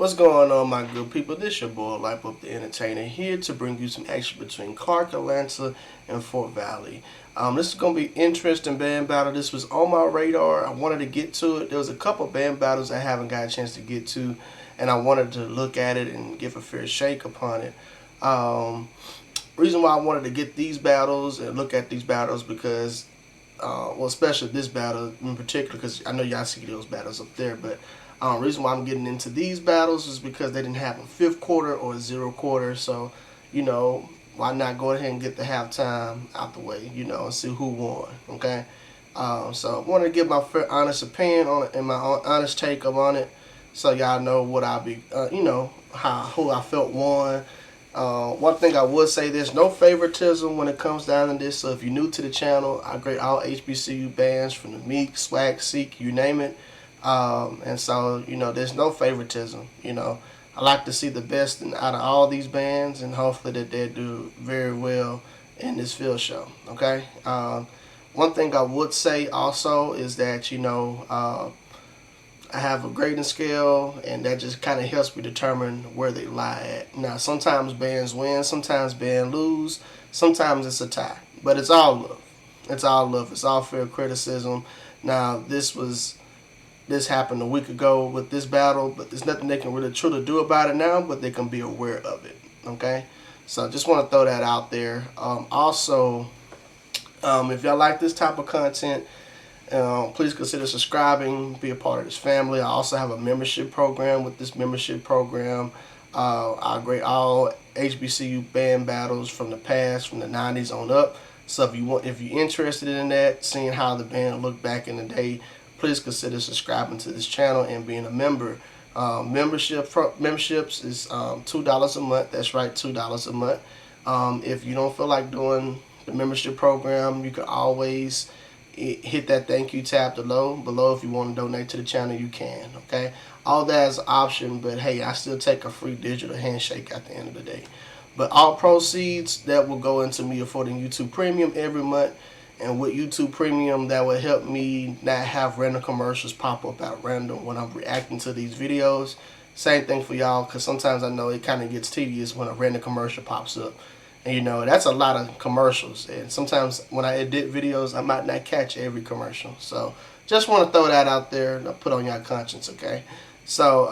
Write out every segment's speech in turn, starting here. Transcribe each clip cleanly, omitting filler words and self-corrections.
What's going on, my good people? This your boy, Life Up the Entertainer, here to bring you some action between Clark, Atlanta, and Fort Valley. This is going to be interesting band battle. This was on my radar. I wanted to get to it. There was a couple band battles I haven't got a chance to get to, and I wanted to look at it and give a fair shake upon it. Reason why I wanted to get these battles and look at these battles because, well, especially this battle in particular, because I know y'all see those battles up there, but reason why I'm getting into these battles is because they didn't have a fifth quarter or a zero quarter. So, why not go ahead and get the halftime out the way, and see who won, okay? So I wanted to give my fair, honest opinion on it and my honest take on it, so y'all know what I'll be, who I felt won. One thing I would say, there's no favoritism when it comes down to this. So if you're new to the channel, I grade all HBCU bands from the Meek, Swag, Seek, you name it. And so, there's no favoritism. I like to see the best out of all these bands, and hopefully that they do very well in this field show, okay? One thing I would say also is that, I have a grading scale, and that just kind of helps me determine where they lie at. Now, sometimes bands win, sometimes bands lose, sometimes it's a tie, but it's all love. It's all love. It's all fair criticism. Now, this happened a week ago with this battle, but there's nothing they can really truly do about it now, but they can be aware of it, okay? So just want to throw that out there. Also, if y'all like this type of content, please consider subscribing, be a part of this family. I also have a membership program. With this membership program, I grade all HBCU band battles from the past, from the 90s on up. So if you're interested in that, seeing how the band looked back in the day, please consider subscribing to this channel and being a member. Memberships is $2 a month. That's right, $2 a month. If you don't feel like doing the membership program, you can always hit that thank you tab below. If you want to donate to the channel, you can, okay? All that is an option, but hey, I still take a free digital handshake at the end of the day. But all proceeds, that will go into me affording YouTube Premium every month. And with YouTube Premium, that will help me not have random commercials pop up at random when I'm reacting to these videos. Same thing for y'all, because sometimes I know it kind of gets tedious when a random commercial pops up. And that's a lot of commercials. And sometimes when I edit videos, I might not catch every commercial. So just want to throw that out there and put on your conscience, okay? So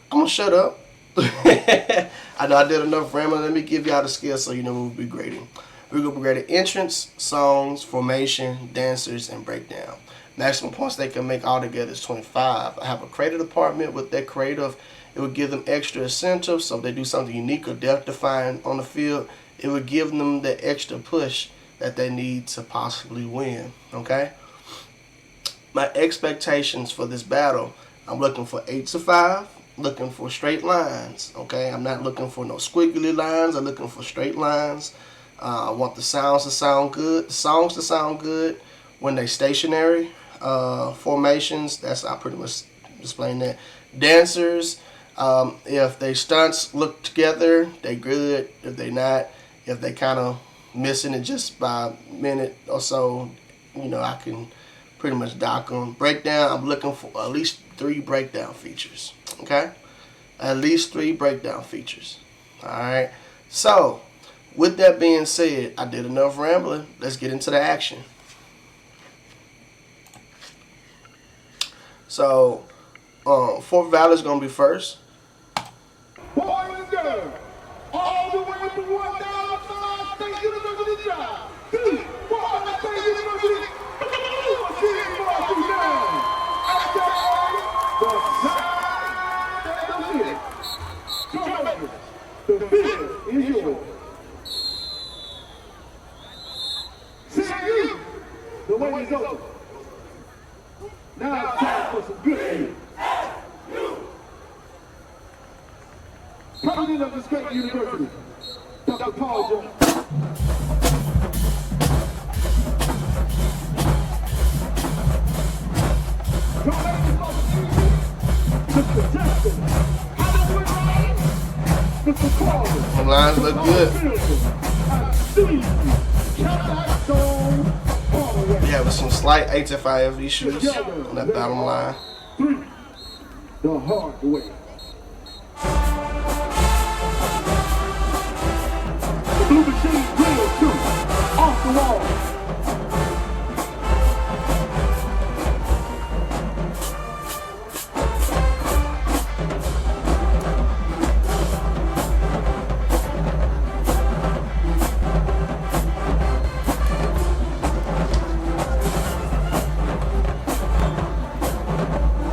I'm going to shut up. I know I did enough rambling. Let me give y'all the scale so you know what we'll be grading. We're going to be grading entrance, songs, formation, dancers, and breakdown. Maximum points they can make all together is 25. I have a creative department. With that creative, it would give them extra incentives. So if they do something unique or death-defying on the field, it would give them the extra push that they need to possibly win, okay? My expectations for this battle, I'm looking for 8 to 5, looking for straight lines, okay? I'm not looking for no squiggly lines. I'm looking for straight lines. I want the sounds to sound good, the songs to sound good when they stationary. Formations, I pretty much explained that. Dancers, if they stunts look together, they good. If they not, if they kind of missing it just by a minute or so, I can pretty much dock them. Breakdown, I'm looking for at least 3 breakdown features, okay? At least 3 breakdown features, all right? So, with that being said, I did enough rambling. Let's get into the action. So, Fort Valley is going to be first. Boys and girls, all the way from 1,000 State University Drive, the Florida State University, the field is yours. The way is over. Now it's time for some good news. President of the State University, Dr. Paul Jones. Mr. Jackson. Mr. Carter. The lines look good. Yeah, with some slight HFIF issues on that bottom line. The hard way. Blue machine drill too. Off the wall.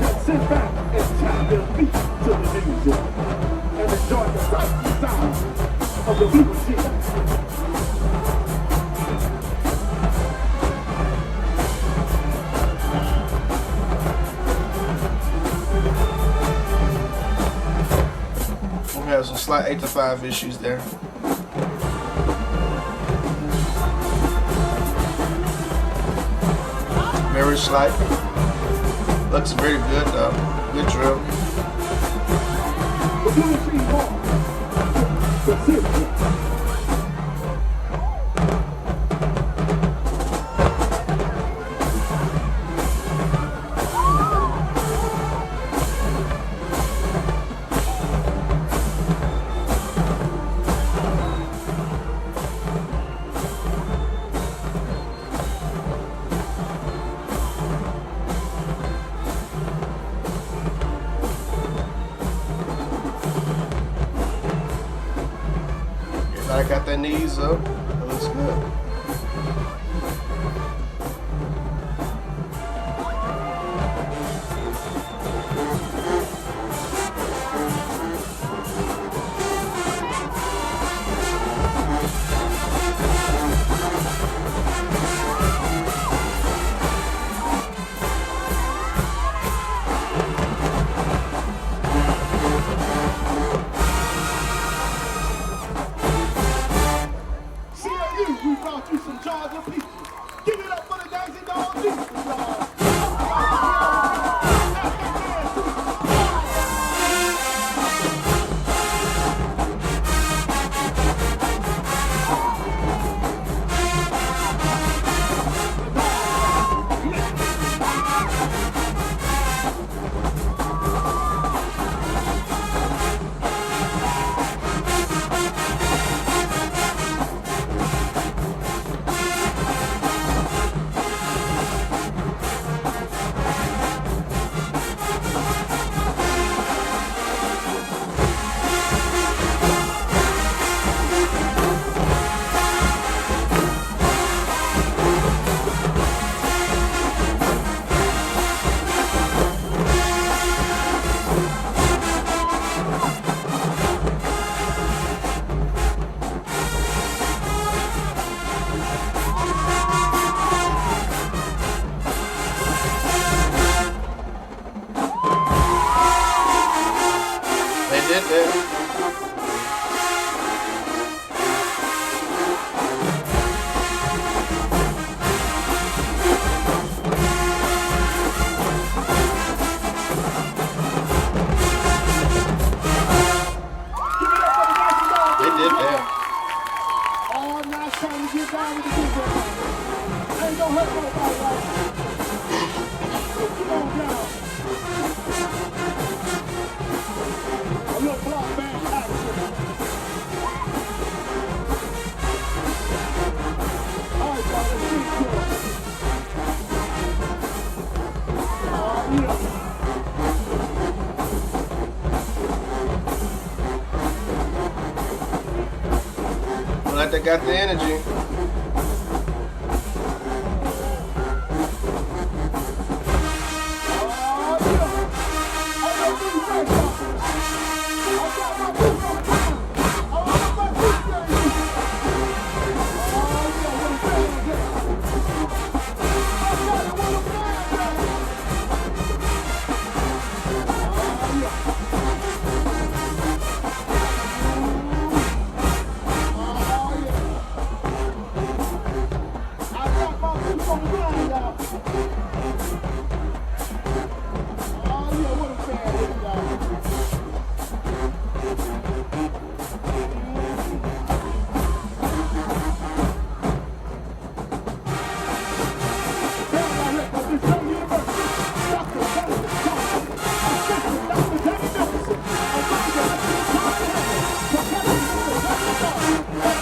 Just sit back and tap your feet to the music and enjoy the sight and sound of the blue machine. We have some slight 8 to 5 issues there. Very slight. Looks very good though. Good drill. The blue machine ball. Precision. I got their knees up. That looks good. We brought you some Georgia people. Give it up for the Daisy Dog people, y'all. They did that. They did that. Oh, now it's time to get down with the big boy. Ain't gonna hurt nobody right. Come on down. A little block band action. All right, brother, let's get to it. Oh, yeah. Look like they got the energy.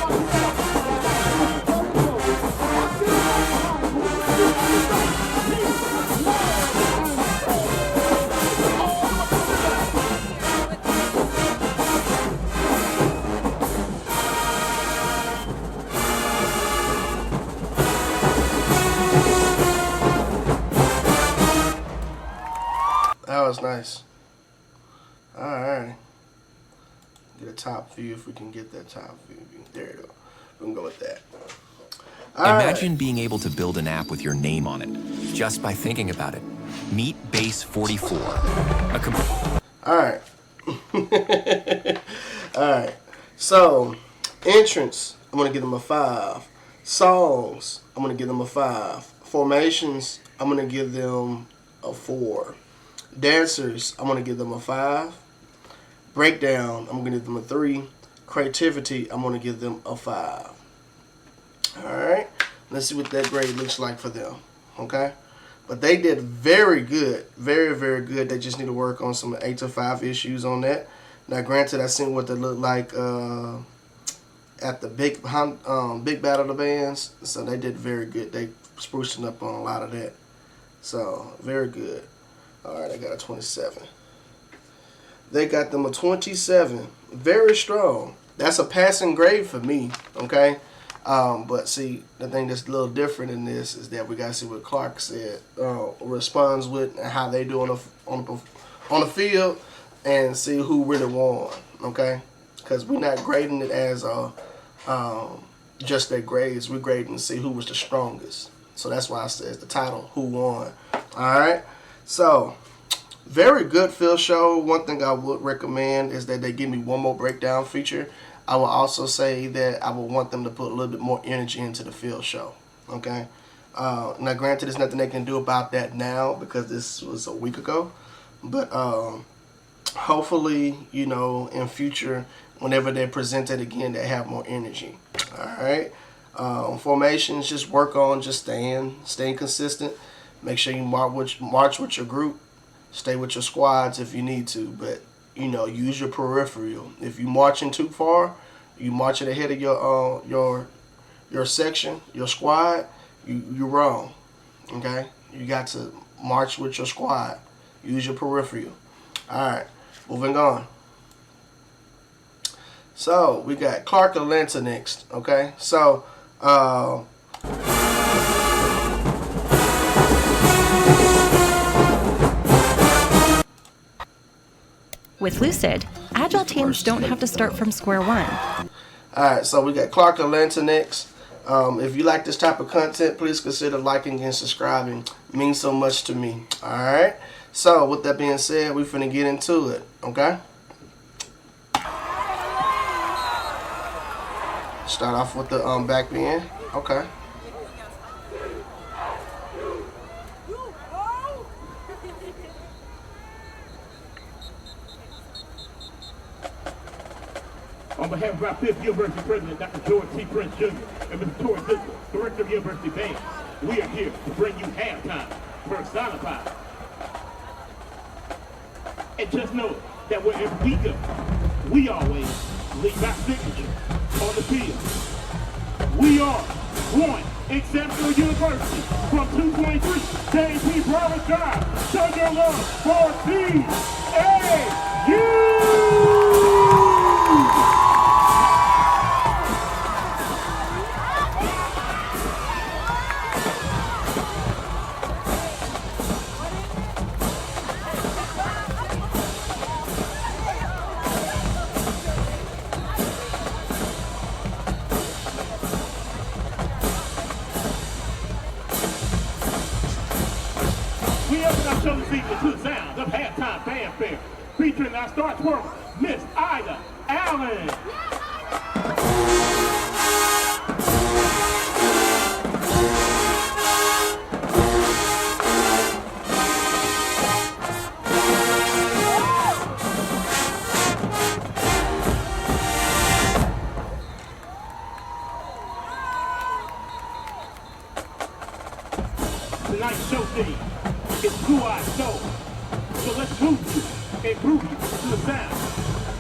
Everybody was nice. Alright. Get a top view if we can get that top view. There you go. We can go with that. Imagine being able to build an app with your name on it, just by thinking about it. Meet Base 44. Alright. Alright. So, entrance, I'm going to give them a 5. Songs, I'm going to give them a 5. Formations, I'm going to give them a 4. Dancers, I'm going to give them a 5. Breakdown, I'm going to give them a 3. Creativity, I'm going to give them a 5. Alright, let's see what that grade looks like for them. Okay? But they did very good. Very, very good. They just need to work on some 8 to 5 issues on that. Now, granted, I seen what they look like at the big battle of the bands. So they did very good. They sprucing up on a lot of that. So, very good. Alright, I got a 27. They got them a 27. Very strong. That's a passing grade for me. Okay? But see, the thing that's a little different in this is that we gotta see what Clark said, responds with, and how they do on the field, and see who really won. Okay, because we're not grading it as just their grades. We're grading to see who was the strongest. So that's why I said the title, "Who Won." All right. So very good field show. One thing I would recommend is that they give me one more breakdown feature. I will also say that I would want them to put a little bit more energy into the field show. Okay. Now, granted, there's nothing they can do about that now because this was a week ago. But hopefully, you know, in future, whenever they're presented again, they have more energy. All right. Formations, just work on just staying consistent. Make sure you march with your group. Stay with your squads if you need to, but you know, use your peripheral. If you marching too far, you marching ahead of your section, your squad, you're wrong. Okay, you got to march with your squad. Use your peripheral. All right, moving on. So we got Clark Atlanta next. Okay, so. With Lucid, agile teams don't have to start from square one. Alright, so we got Clark Atlanta next. If you like this type of content, please consider liking and subscribing. It means so much to me. Alright, so with that being said, we're finna get into it. Okay? Start off with the back bend. Okay. On behalf of our 5th University President, Dr. George T. Prince Jr., and Mr. Torrey Dixon, Director of University Band, we are here to bring you halftime personified. And just know that wherever we go, we always leave our signature on the field. We are one exceptional university from 223 James P. Broward Drive. Show your love for FVSU! We open our show this evening to the sounds of halftime fanfare, featuring our star twirler, Miss Ida Allen. Tonight's show theme is Blue Eyed Soul. So let's move you and groove you to the sound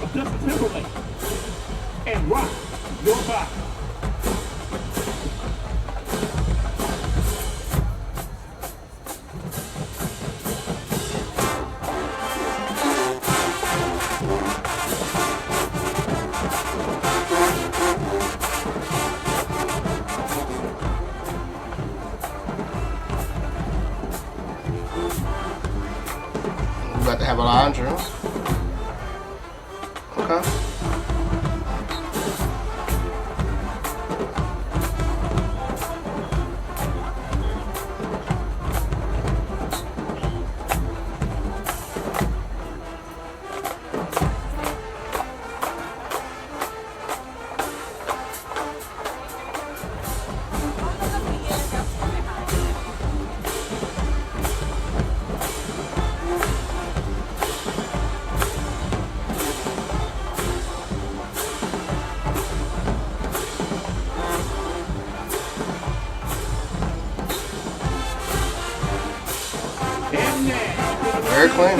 of Justin Timberlake and rock your body. We're about to Cabalandra. Okay. Very clean.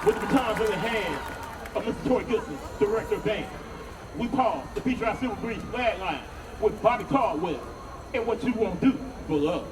With the batons in the hands of Mr. Toy Gibson, Director of Band, we pause the Peach Silver Breeze flag line with Bobby Caldwell and What You Won't Do for Love.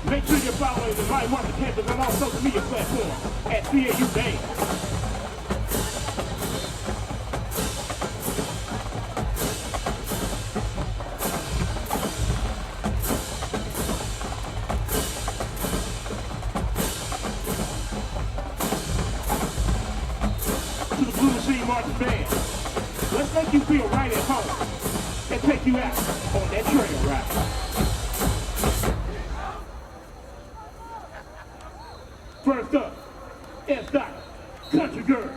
Make sure you're following the live market campus on all social media platforms at CAU Band. To the Blue Machine Marching Band, let's make you feel right at home and take you out on that trail ride. First up, F. Country Girl.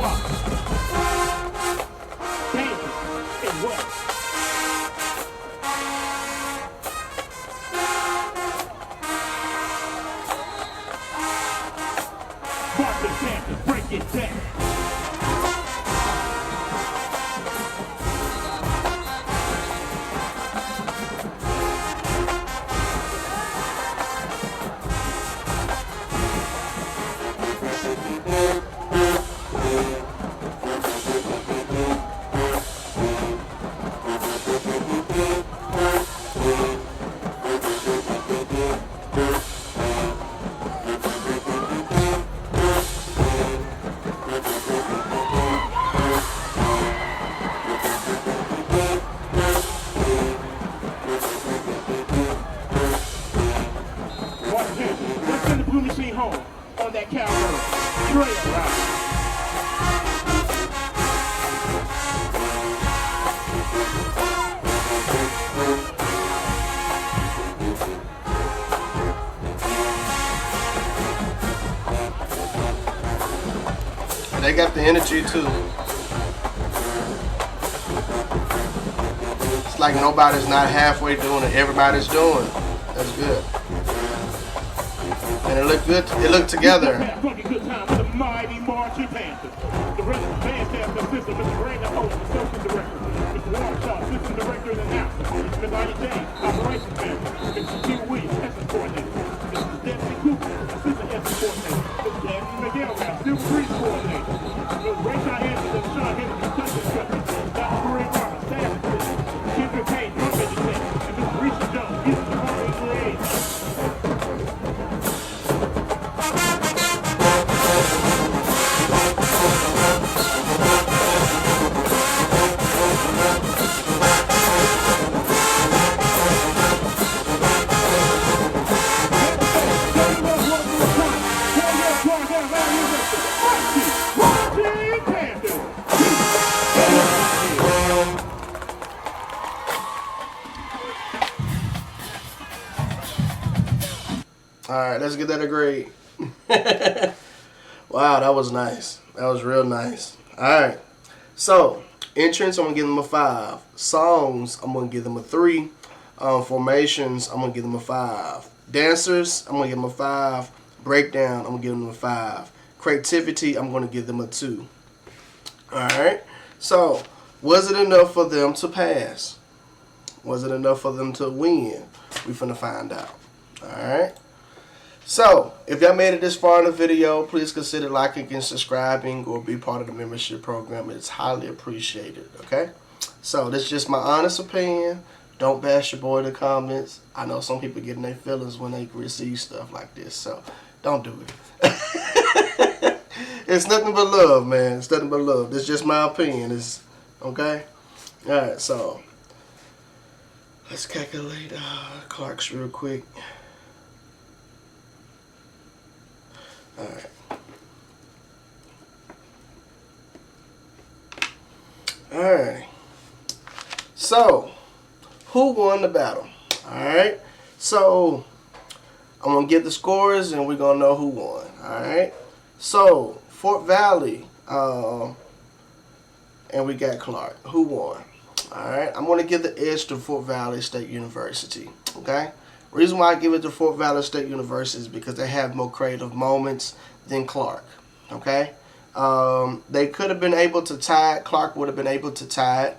Why? Danger and what? Mark the Panther, break it down. Let's send the blue machine home on that cowgirl trail ride. They got the energy too. It's like nobody's not halfway doing it. Everybody's doing. That's good. And it looked good. It looked together. Fucking good time with the mighty marching Panther. The rest of the band staff consists of Mr. Brandon Owen, associate director, Mr. Warshaw, assistant director and announcer, Ms. Ida James, operations manager, Mr. Q Williams, essence coordinator, Mr. Dempsey Cooper, assistant essence coordinator, Mr. Anthony McGill, civil breeze coordinator, Ms. Rachel Anderson, and Sean Henry, construction instructor, Dr. Marie Roberts, staff assistant, Kendra Payne, drum engineer, and Mr. Risha Jones, music department liaison. Alright, let's get that a grade. Wow, that was nice. That was real nice. Alright. So, entrance, I'm going to give them a 5. Songs, I'm going to give them a 3. Formations, I'm going to give them a 5. Dancers, I'm going to give them a 5. Breakdown, I'm going to give them a 5. Creativity, I'm going to give them a 2. Alright. So, was it enough for them to pass? Was it enough for them to win? We finna find out. Alright. So, if y'all made it this far in the video, please consider liking and subscribing or be part of the membership program. It's highly appreciated, okay? So, this is just my honest opinion. Don't bash your boy in the comments. I know some people get in their feelings when they receive stuff like this, so don't do it. It's nothing but love, man. It's nothing but love. This is just my opinion. It's, okay? Alright, so, let's calculate Clark's real quick. Alright. Alright. So, who won the battle? Alright. So, I'm going to get the scores and we're going to know who won. Alright. So, Fort Valley, and we got Clark. Who won? Alright. I'm going to give the edge to Fort Valley State University. Okay. Reason why I give it to Fort Valley State University is because they have more creative moments than Clark. Okay, they could have been able to tie it. Clark would have been able to tie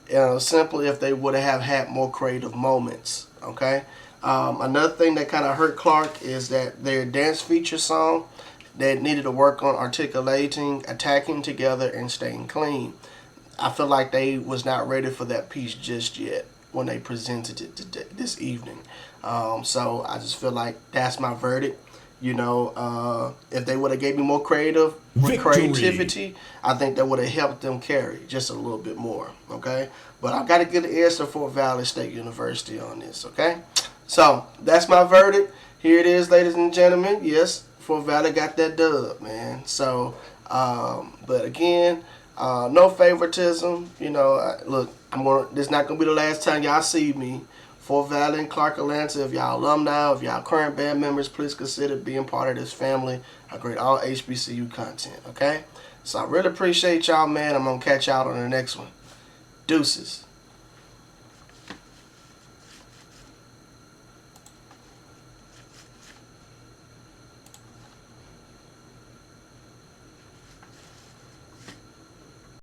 it simply if they would have had more creative moments. Okay, another thing that kind of hurt Clark is that their dance feature song, they needed to work on articulating, attacking together, and staying clean. I feel like they was not ready for that piece just yet when they presented it today, this evening. So I just feel like that's my verdict. You know, if they would have gave me more creativity, I think that would have helped them carry just a little bit more. Okay, but I got to give the edge to Fort Valley State University on this. Okay, so that's my verdict. Here it is, ladies and gentlemen. Yes, Fort Valley got that dub, man. So, but again, no favoritism. You know, look, this is not gonna be the last time y'all see me. Fort Valley and Clark Atlanta, if y'all alumni, if y'all current band members, please consider being part of this family. I grade all HBCU content, okay? So I really appreciate y'all, man. I'm going to catch y'all on the next one. Deuces.